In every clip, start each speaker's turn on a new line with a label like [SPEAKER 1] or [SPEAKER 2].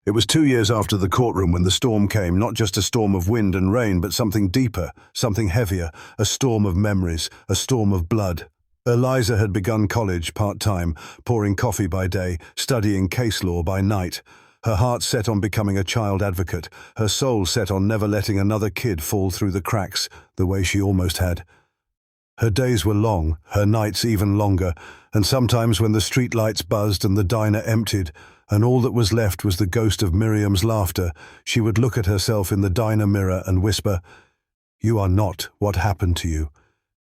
[SPEAKER 1] It was 2 years after the courtroom when the storm came, not just a storm of wind and rain, but something deeper, something heavier, a storm of memories, a storm of blood. Eliza had begun college part-time, pouring coffee by day, studying case law by night. Her heart set on becoming a child advocate, her soul set on never letting another kid fall through the cracks, the way she almost had. Her days were long, her nights even longer, and sometimes when the street lights buzzed and the diner emptied, and all that was left was the ghost of Miriam's laughter, she would look at herself in the diner mirror and whisper, "You are not what happened to you.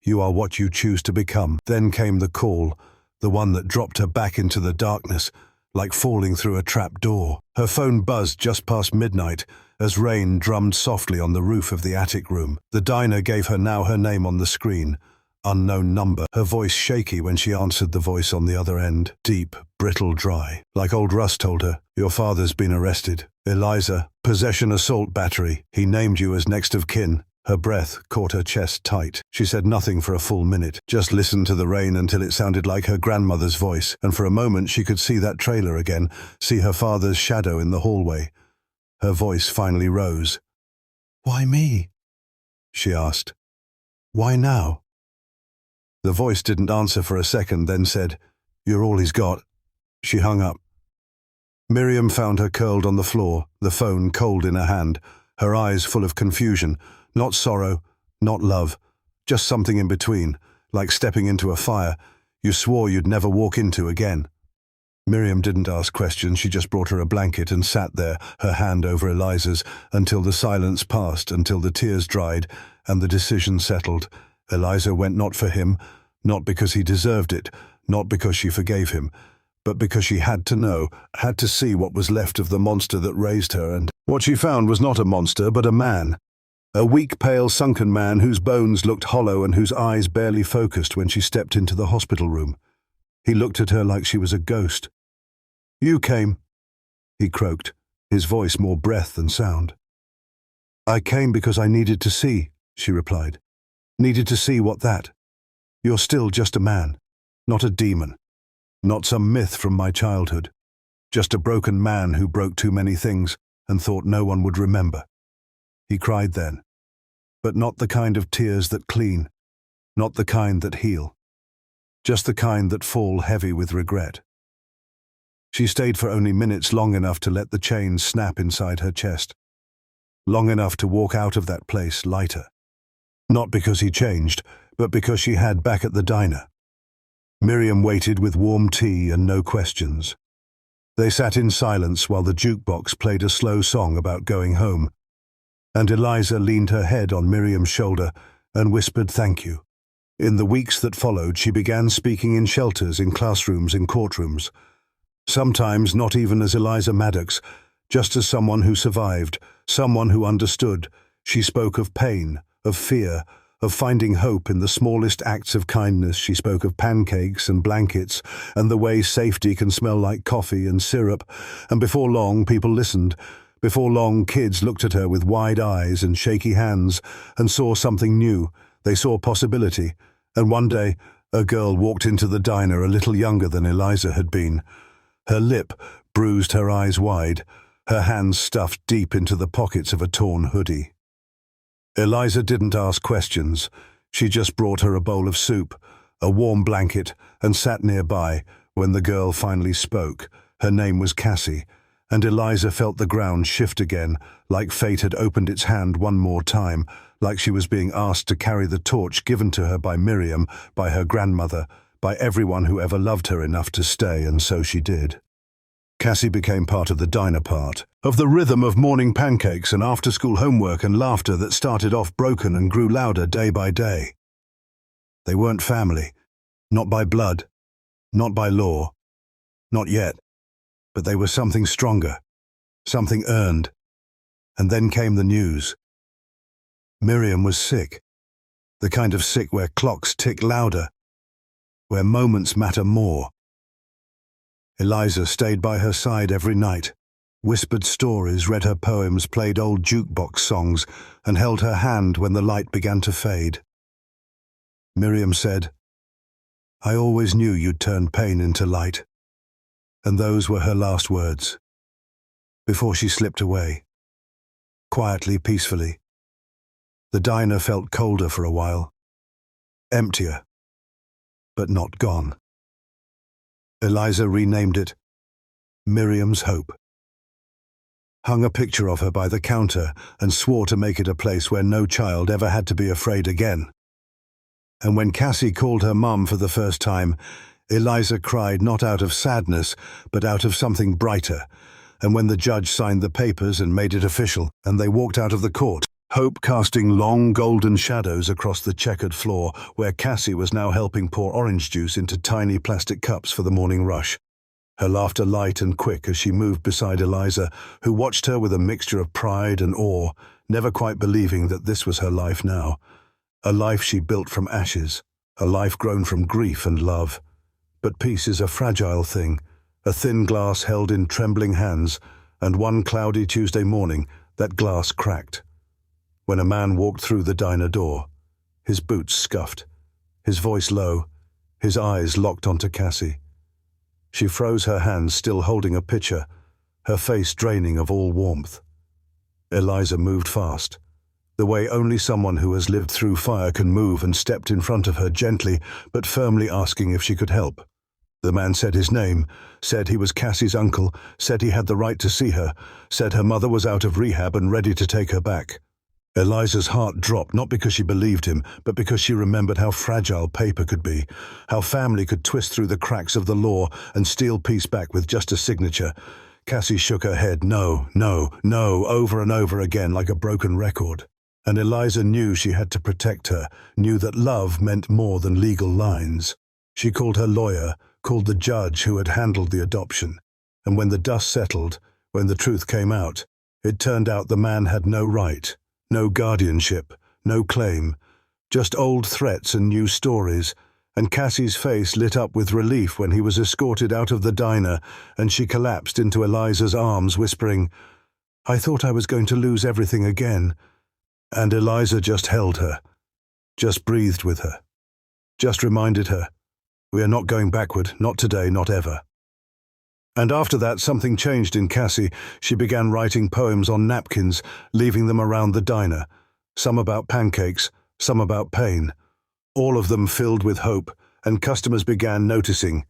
[SPEAKER 1] You are what you choose to become." Then came the call, the one that dropped her back into the darkness, like falling through a trap door. Her phone buzzed just past midnight, as rain drummed softly on the roof of the attic room. The diner gave her now her name on the screen. Unknown number, her voice shaky when she answered the voice on the other end. Deep, brittle, dry. Like old Russ told her, "Your father's been arrested. Eliza, possession assault battery. He named you as next of kin." Her breath caught her chest tight. She said nothing for a full minute, just listened to the rain until it sounded like her grandmother's voice, and for a moment she could see that trailer again, see her father's shadow in the hallway. Her voice finally rose. "Why me?" she asked. "Why now?" The voice didn't answer for a second, then said, "You're all he's got." She hung up. Miriam found her curled on the floor, the phone cold in her hand, her eyes full of confusion, not sorrow, not love, just something in between, like stepping into a fire you swore you'd never walk into again. Miriam didn't ask questions, she just brought her a blanket and sat there, her hand over Eliza's, until the silence passed, until the tears dried, and the decision settled. Eliza went not for him, not because he deserved it, not because she forgave him, but because she had to know, had to see what was left of the monster that raised her, and what she found was not a monster, but a man. A weak, pale, sunken man whose bones looked hollow and whose eyes barely focused when she stepped into the hospital room. He looked at her like she was a ghost. "You came," he croaked, his voice more breath than sound. "I came because I needed to see," she replied. "Needed to see what that. You're still just a man, not a demon, not some myth from my childhood, just a broken man who broke too many things and thought no one would remember." He cried then, but not the kind of tears that clean, not the kind that heal, just the kind that fall heavy with regret. She stayed for only minutes, long enough to let the chains snap inside her chest, long enough to walk out of that place lighter. Not because he changed, but because she had back at the diner. Miriam waited with warm tea and no questions. They sat in silence while the jukebox played a slow song about going home, and Eliza leaned her head on Miriam's shoulder and whispered thank you. In the weeks that followed, she began speaking in shelters, in classrooms, in courtrooms. Sometimes not even as Eliza Maddox, just as someone who survived, someone who understood. She spoke of pain, of fear, of finding hope in the smallest acts of kindness. She spoke of pancakes and blankets, and the way safety can smell like coffee and syrup, and before long people listened. Before long kids looked at her with wide eyes and shaky hands, and saw something new. They saw possibility, and one day a girl walked into the diner a little younger than Eliza had been. Her lip bruised, her eyes wide, her hands stuffed deep into the pockets of a torn hoodie. Eliza didn't ask questions. She just brought her a bowl of soup, a warm blanket, and sat nearby when the girl finally spoke. Her name was Cassie, and Eliza felt the ground shift again, like fate had opened its hand one more time, like she was being asked to carry the torch given to her by Miriam, by her grandmother, by everyone who ever loved her enough to stay, and so she did. Cassie became part of the diner, part of the rhythm of morning pancakes and after-school homework and laughter that started off broken and grew louder day by day. They weren't family, not by blood, not by law, not yet, but they were something stronger, something earned. And then came the news. Miriam was sick, the kind of sick where clocks tick louder, where moments matter more. Eliza stayed by her side every night, whispered stories, read her poems, played old jukebox songs, and held her hand when the light began to fade. Miriam said, "I always knew you'd turn pain into light." And those were her last words. before she slipped away. Quietly, peacefully. The diner felt colder for a while. Emptier, but not gone. Eliza renamed it Miriam's Hope. Hung a picture of her by the counter and swore to make it a place where no child ever had to be afraid again. And when Cassie called her mum for the first time, Eliza cried not out of sadness, but out of something brighter. And when the judge signed the papers and made it official, and they walked out of the court, hope casting long golden shadows across the checkered floor where Cassie was now helping pour orange juice into tiny plastic cups for the morning rush. Her laughter light and quick as she moved beside Eliza, who watched her with a mixture of pride and awe, never quite believing that this was her life now. A life she built from ashes, a life grown from grief and love. But peace is a fragile thing, a thin glass held in trembling hands, and one cloudy Tuesday morning, that glass cracked. When a man walked through the diner door, his boots scuffed, his voice low, his eyes locked onto Cassie. She froze her hands, still holding a pitcher, her face draining of all warmth. Eliza moved fast, the way only someone who has lived through fire can move, and stepped in front of her gently but firmly, asking if she could help. The man said his name, said he was Cassie's uncle, said he had the right to see her, said her mother was out of rehab and ready to take her back. Eliza's heart dropped, not because she believed him, but because she remembered how fragile paper could be, how family could twist through the cracks of the law and steal peace back with just a signature. Cassie shook her head, no, no, no, over and over again like a broken record. And Eliza knew she had to protect her, knew that love meant more than legal lines. She called her lawyer, called the judge who had handled the adoption. And when the dust settled, when the truth came out, it turned out the man had no right. No guardianship, no claim, just old threats and new stories, and Cassie's face lit up with relief when he was escorted out of the diner and she collapsed into Eliza's arms, whispering, "I thought I was going to lose everything again." And Eliza just held her, just breathed with her, just reminded her, "We are not going backward, not today, not ever." And after that, something changed in Cassie. She began writing poems on napkins, leaving them around the diner, some about pancakes, some about pain, all of them filled with hope, and customers began noticing,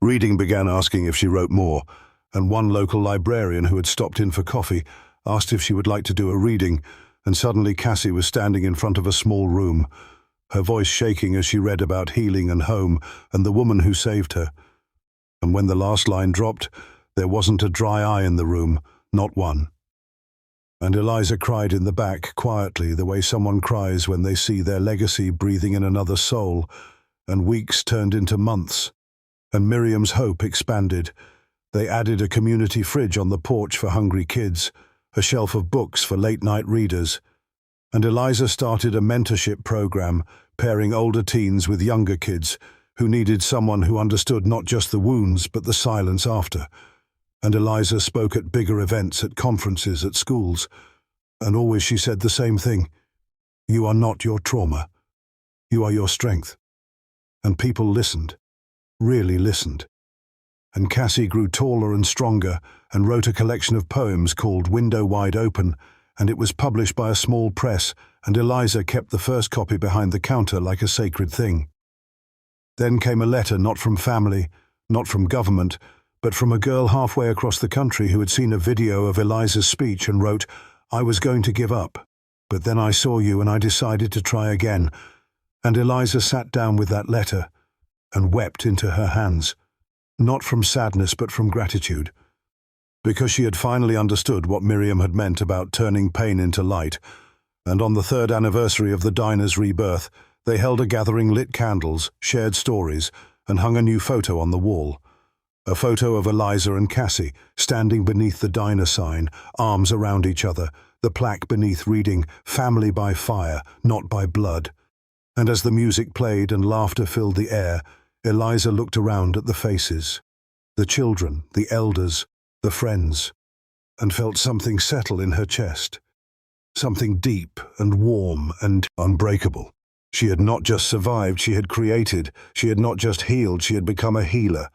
[SPEAKER 1] reading began asking if she wrote more, and one local librarian who had stopped in for coffee asked if she would like to do a reading, and suddenly Cassie was standing in front of a small room, her voice shaking as she read about healing and home and the woman who saved her. And when the last line dropped, there wasn't a dry eye in the room, not one. And Eliza cried in the back, quietly, the way someone cries when they see their legacy breathing in another soul, and weeks turned into months. And Miriam's hope expanded. They added a community fridge on the porch for hungry kids, a shelf of books for late-night readers. And Eliza started a mentorship program, pairing older teens with younger kids, who needed someone who understood not just the wounds but the silence after. And Eliza spoke at bigger events, at conferences, at schools, and always she said the same thing: "You are not your trauma. You are your strength." And people listened, really listened. And Cassie grew taller and stronger and wrote a collection of poems called Window Wide Open, and it was published by a small press, and Eliza kept the first copy behind the counter like a sacred thing. Then came a letter, not from family, not from government, but from a girl halfway across the country who had seen a video of Eliza's speech and wrote, "I was going to give up, but then I saw you and I decided to try again." And Eliza sat down with that letter and wept into her hands, not from sadness but from gratitude, because she had finally understood what Miriam had meant about turning pain into light. And on the 3rd anniversary of the diner's rebirth, they held a gathering, lit candles, shared stories, and hung a new photo on the wall. A photo of Eliza and Cassie, standing beneath the diner sign, arms around each other, the plaque beneath reading, "Family by fire, not by blood." And as the music played and laughter filled the air, Eliza looked around at the faces, the children, the elders, the friends, and felt something settle in her chest, something deep and warm and unbreakable. She had not just survived, she had created. She had not just healed, she had become a healer.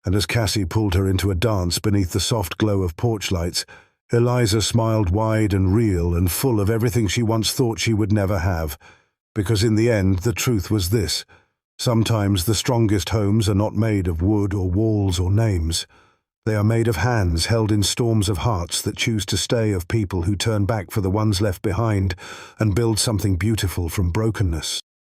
[SPEAKER 1] And as Cassie pulled her into a dance beneath the soft glow of porch lights, Eliza smiled wide and real and full of everything she once thought she would never have. Because in the end, the truth was this: sometimes the strongest homes are not made of wood or walls or names. They are made of hands held in storms of hearts that choose to stay, of people who turn back for the ones left behind and build something beautiful from brokenness.